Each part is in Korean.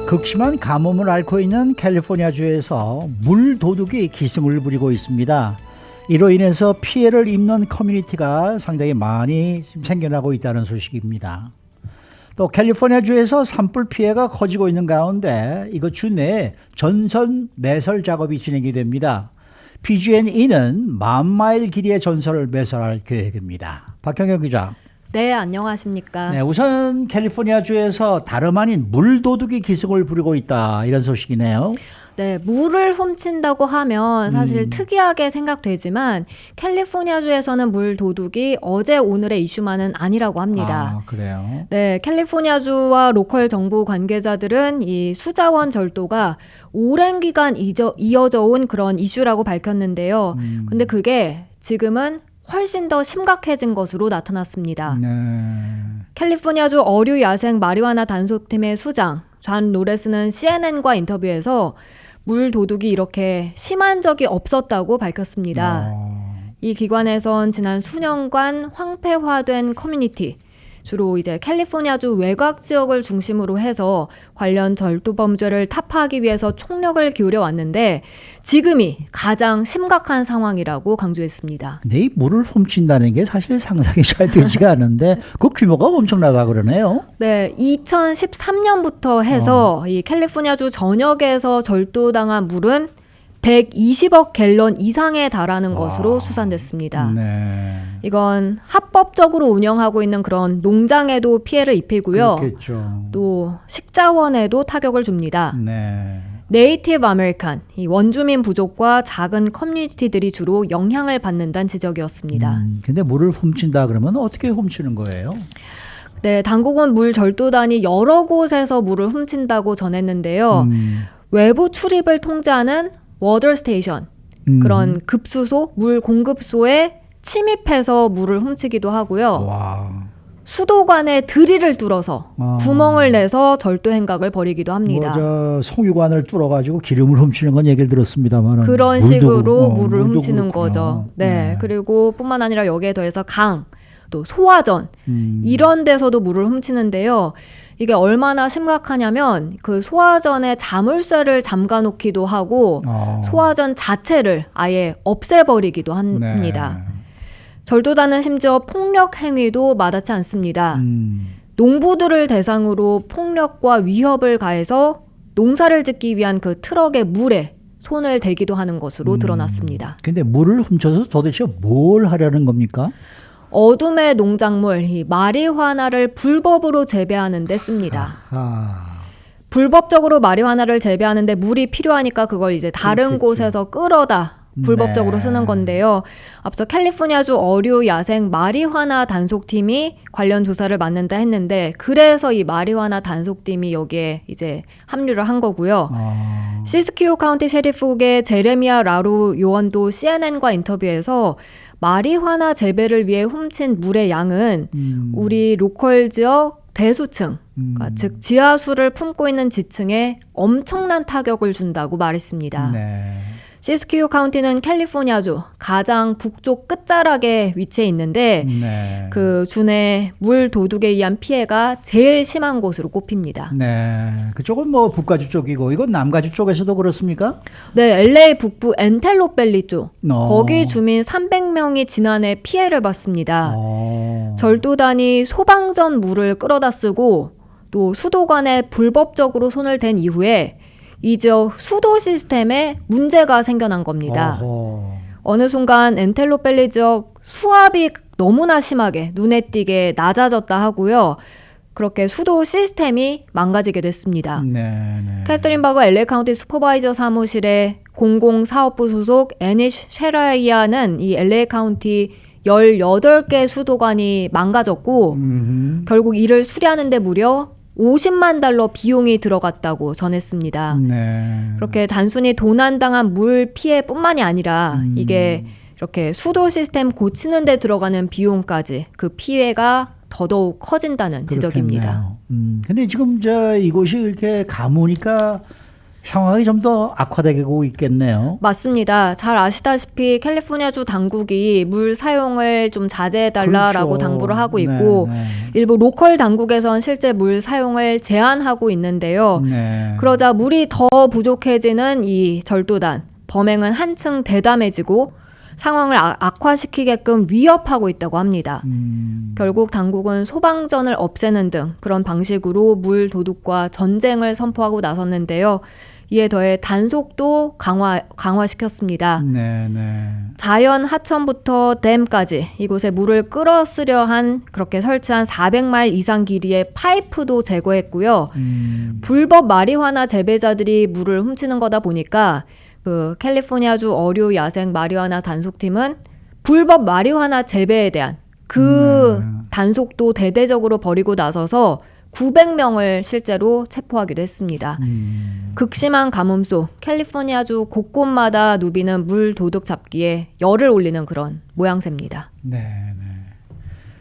극심한 가뭄을 앓고 있는 캘리포니아주에서 물 도둑이 기승을 부리고 있습니다. 이로 인해서 피해를 입는 커뮤니티가 상당히 많이 생겨나고 있다는 소식입니다. 또 캘리포니아주에서 산불 피해가 커지고 있는 가운데 이거 주 내에 전선 매설 작업이 진행이 됩니다. PG&E는 10,000마일 길이의 전선을 매설할 계획입니다. 박형영 기자. 네, 안녕하십니까. 네, 우선 캘리포니아주에서 다름 아닌 물 도둑이 기승을 부리고 있다, 이런 소식이네요. 네, 물을 훔친다고 하면 사실 특이하게 생각되지만 캘리포니아주에서는 물 도둑이 어제 오늘의 이슈만은 아니라고 합니다. 아, 그래요? 네, 캘리포니아주와 로컬 정부 관계자들은 이 수자원 절도가 오랜 기간 이어져 온 그런 이슈라고 밝혔는데요. 근데 그게 지금은 훨씬 더 심각해진 것으로 나타났습니다. 네. 캘리포니아주 어류 야생 마리화나 단속팀의 수장 존 로레스는 CNN과 인터뷰에서 물 도둑이 이렇게 심한 적이 없었다고 밝혔습니다. 이 기관에선 지난 수년간 황폐화된 커뮤니티, 주로 이제 캘리포니아주 외곽 지역을 중심으로 해서 관련 절도 범죄를 타파하기 위해서 총력을 기울여 왔는데 지금이 가장 심각한 상황이라고 강조했습니다. 근데 이 물을 훔친다는 게 사실 상상이 잘 되지가 않은데 그 규모가 엄청나다 그러네요. 네, 2013년부터 해서 이 캘리포니아주 전역에서 절도당한 물은 120억 갤런 이상에 달하는 것으로 수산됐습니다. 네. 이건 합법적으로 운영하고 있는 그런 농장에도 피해를 입히고요. 그렇겠죠. 또 식자원에도 타격을 줍니다. 네. 네이티브 아메리칸, 이 원주민 부족과 작은 커뮤니티들이 주로 영향을 받는다는 지적이었습니다. 근데 물을 훔친다 그러면 어떻게 훔치는 거예요? 네, 당국은 물 절도단이 여러 곳에서 물을 훔친다고 전했는데요. 외부 출입을 통제하는 워터 스테이션, 그런 급수소, 물 공급소에 침입해서 물을 훔치기도 하고요. 와. 수도관에 드릴을 뚫어서 구멍을 내서 절도 행각을 벌이기도 합니다. 뭐 송유관을 뚫어가지고 기름을 훔치는 건 얘기를 들었습니다만 그런 식으로 물을 물도 훔치는 그렇구나. 거죠. 네. 그리고 뿐만 아니라 여기에 더해서 강, 또 소화전 이런 데서도 물을 훔치는데요. 이게 얼마나 심각하냐면 그 소화전에 자물쇠를 잠가 놓기도 하고 소화전 자체를 아예 없애버리기도 합니다. 네. 절도단은 심지어 폭력 행위도 마다치 않습니다. 농부들을 대상으로 폭력과 위협을 가해서 농사를 짓기 위한 그 트럭의 물에 손을 대기도 하는 것으로 드러났습니다. 근데 물을 훔쳐서 도대체 뭘 하려는 겁니까? 어둠의 농작물, 이 마리화나를 불법으로 재배하는 데 씁니다. 불법적으로 마리화나를 재배하는데 물이 필요하니까 그걸 이제 다른 그렇겠죠. 곳에서 끌어다 불법적으로 쓰는 건데요. 앞서 캘리포니아주 어류 야생 마리화나 단속팀이 관련 조사를 맡는다 했는데 그래서 이 마리화나 단속팀이 여기에 이제 합류를 한 거고요. 시스키오 카운티 셰리프국의 제레미아 라루 요원도 CNN과 인터뷰에서 마리화나 재배를 위해 훔친 물의 양은 우리 로컬 지역 대수층, 그러니까 즉 지하수를 품고 있는 지층에 엄청난 타격을 준다고 말했습니다. 네. 시스키오 카운티는 캘리포니아주 가장 북쪽 끝자락에 위치해 있는데 네. 그 주내 물 도둑에 의한 피해가 제일 심한 곳으로 꼽힙니다. 네. 그쪽은 뭐 북가주 쪽이고 이건 남가주 쪽에서도 그렇습니까? 네, LA 북부 엔텔로밸리 쪽 거기 어. 주민 300명이 지난해 피해를 봤습니다. 절도단이 소방전 물을 끌어다 쓰고 또 수도관에 불법적으로 손을 댄 이후에 이 지역 수도 시스템에 문제가 생겨난 겁니다. 어느 순간 엔텔로밸리 지역 수압이 너무나 심하게 눈에 띄게 낮아졌다 하고요. 그렇게 수도 시스템이 망가지게 됐습니다. 네. 캐서린 바거 LA 카운티 슈퍼바이저 사무실의 공공사업부 소속 애니쉬 셰라이아는 이 LA 카운티 18개 수도관이 망가졌고 결국 이를 수리하는 데 무려 $50만 비용이 들어갔다고 전했습니다. 네. 그렇게 단순히 도난당한 물 피해뿐만이 아니라 이게 이렇게 수도 시스템 고치는 데 들어가는 비용까지 그 피해가 더더욱 커진다는 지적입니다. 근데 지금 이곳이 이렇게 가무니까 상황이 좀 더 악화되고 있겠네요. 맞습니다. 잘 아시다시피 캘리포니아주 당국이 물 사용을 좀 자제해달라라고 그렇죠. 당부를 하고 있고 네, 일부 로컬 당국에선 실제 물 사용을 제한하고 있는데요. 네. 그러자 물이 더 부족해지는 이 절도단, 범행은 한층 대담해지고 상황을 악화시키게끔 위협하고 있다고 합니다. 결국 당국은 소방전을 없애는 등 그런 방식으로 물 도둑과 전쟁을 선포하고 나섰는데요. 이에 더해 단속도 강화시켰습니다. 네. 자연 하천부터 댐까지 이곳에 물을 끌어쓰려 한 그렇게 설치한 400마일 이상 길이의 파이프도 제거했고요. 불법 마리화나 재배자들이 물을 훔치는 거다 보니까 그 캘리포니아주 어류 야생 마리화나 단속팀은 불법 마리화나 재배에 대한 그 단속도 대대적으로 벌이고 나서서 900명을 실제로 체포하기도 했습니다. 극심한 가뭄 속 캘리포니아주 곳곳마다 누비는 물 도둑 잡기에 열을 올리는 그런 모양새입니다. 네.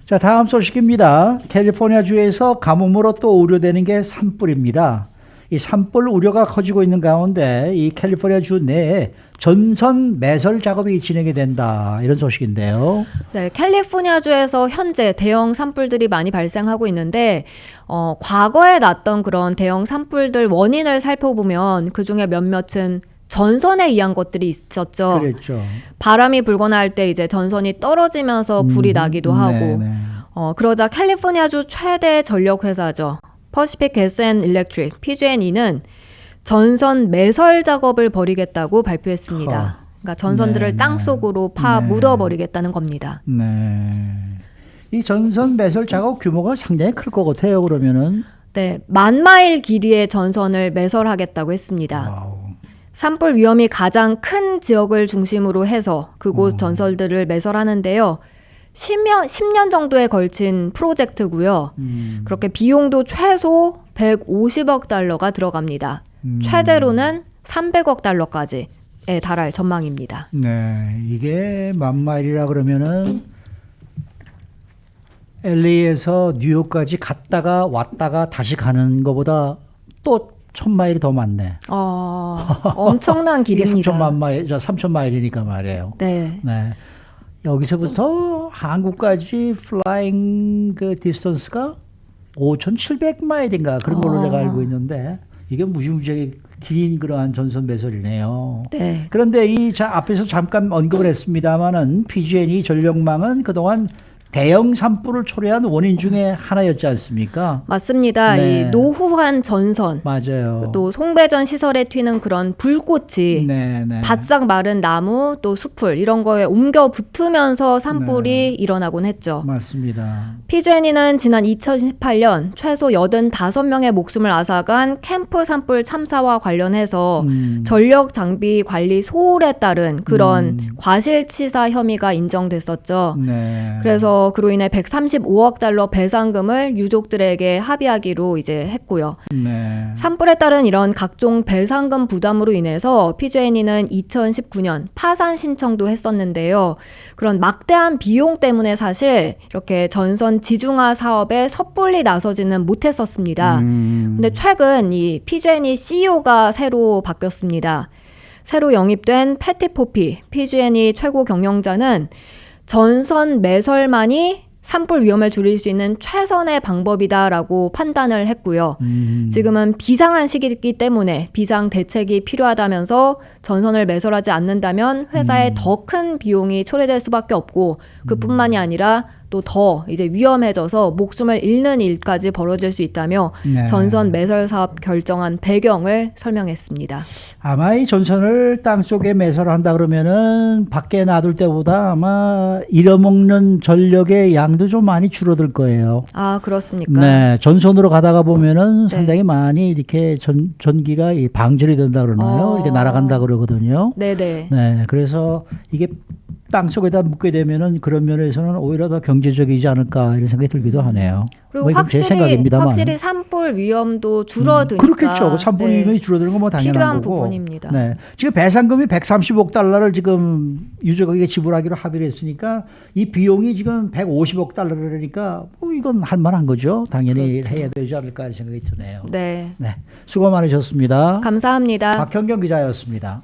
자, 다음 소식입니다. 캘리포니아주에서 가뭄으로 또 우려되는 게 산불입니다. 이 산불 우려가 커지고 있는 가운데 이 캘리포니아주 내에 전선 매설 작업이 진행이 된다. 이런 소식인데요. 네, 캘리포니아주에서 현재 대형 산불들이 많이 발생하고 있는데 과거에 났던 그런 대형 산불들 원인을 살펴보면 그중에 몇몇은 전선에 의한 것들이 있었죠. 그랬죠. 바람이 불거나 할 때 이제 전선이 떨어지면서 불이 나기도 하고 네네. 그러자 캘리포니아주 최대 전력 회사죠. 퍼시픽 게스 앤 일렉트릭 PG&E는 전선 매설 작업을 벌이겠다고 발표했습니다. 그러니까 전선들을 네네. 땅속으로 묻어버리겠다는 겁니다. 네. 이 전선 매설 작업 규모가 상당히 클 것 같아요. 그러면은. 네, 10,000마일 길이의 전선을 매설하겠다고 했습니다. 와우. 산불 위험이 가장 큰 지역을 중심으로 해서 그곳 전설들을 매설하는데요. 10년 정도에 걸친 프로젝트고요. 그렇게 비용도 최소 150억 달러가 들어갑니다. 최대로는 300억 달러까지 달할 전망입니다. 네, 이게 10,000마일이라 그러면은 LA에서 뉴욕까지 갔다가 왔다가 다시 가는 것보다 또 1,000마일이 더 많네. 엄청난 이게 길입니다. 3,000마일이니까 말이에요. 네. 네. 여기서부터 한국까지 플라잉 그 디스턴스가 5,700마일인가 그런 걸로 내가 알고 있는데 이게 무지무지하게 긴 그러한 전선 배설이네요. 네. 그런데 앞에서 잠깐 언급을 했습니다마는 PG&E 전력망은 그동안 대형 산불을 초래한 원인 중에 하나였지 않습니까? 맞습니다. 네. 이 노후한 전선, 맞아요. 또 송배전 시설에 튀는 그런 불꽃이 네. 바싹 마른 나무 또 숲을 이런 거에 옮겨 붙으면서 산불이 일어나곤 했죠. 맞습니다. PG&E는 지난 2018년 최소 85명의 목숨을 앗아간 캠프 산불 참사와 관련해서 전력 장비 관리 소홀에 따른 그런 과실치사 혐의가 인정됐었죠. 네. 그래서 그로 인해 135억 달러 배상금을 유족들에게 합의하기로 이제 했고요. 네. 산불에 따른 이런 각종 배상금 부담으로 인해서 PG&E는 2019년 파산 신청도 했었는데요. 그런 막대한 비용 때문에 사실 이렇게 전선 지중화 사업에 섣불리 나서지는 못했었습니다. 근데 최근 이 PG&E CEO가 새로 바뀌었습니다. 새로 영입된 패티 포피 PG&E 최고 경영자는 전선 매설만이 산불 위험을 줄일 수 있는 최선의 방법이다라고 판단을 했고요. 지금은 비상한 시기이기 때문에 비상 대책이 필요하다면서 전선을 매설하지 않는다면 회사에 더 큰 비용이 초래될 수밖에 없고 그뿐만이 아니라 또 더 이제 위험해져서 목숨을 잃는 일까지 벌어질 수 있다며 네. 전선 매설 사업 결정한 배경을 설명했습니다. 아마 이 전선을 땅속에 매설한다 그러면은 밖에 놔둘 때보다 아마 잃어먹는 전력의 양도 좀 많이 줄어들 거예요. 아, 그렇습니까? 네, 전선으로 가다가 보면은 상당히 많이 이렇게 전기가 방전이 된다 그러나요? 이렇게 날아간다 그러거든요. 네네. 네, 그래서 이게 땅 속에다 묻게 되면은 그런 면에서는 오히려 더 경제적이지 않을까 이런 생각이 들기도 하네요. 그리고 뭐 이건 제 확실히 생각입니다만. 확실히 산불 위험도 줄어드니까 그렇겠죠. 산불 위험이 줄어드는 건 뭐 당연한 필요한 거고. 부분입니다. 네. 지금 배상금이 130억 달러를 지금 유족에게 지불하기로 합의를 했으니까 이 비용이 지금 150억 달러라니까 뭐 이건 할 만한 거죠. 당연히 그렇죠. 해야 되지 않을까 하는 생각이 드네요. 네. 네. 수고 많으셨습니다. 감사합니다. 박현경 기자였습니다.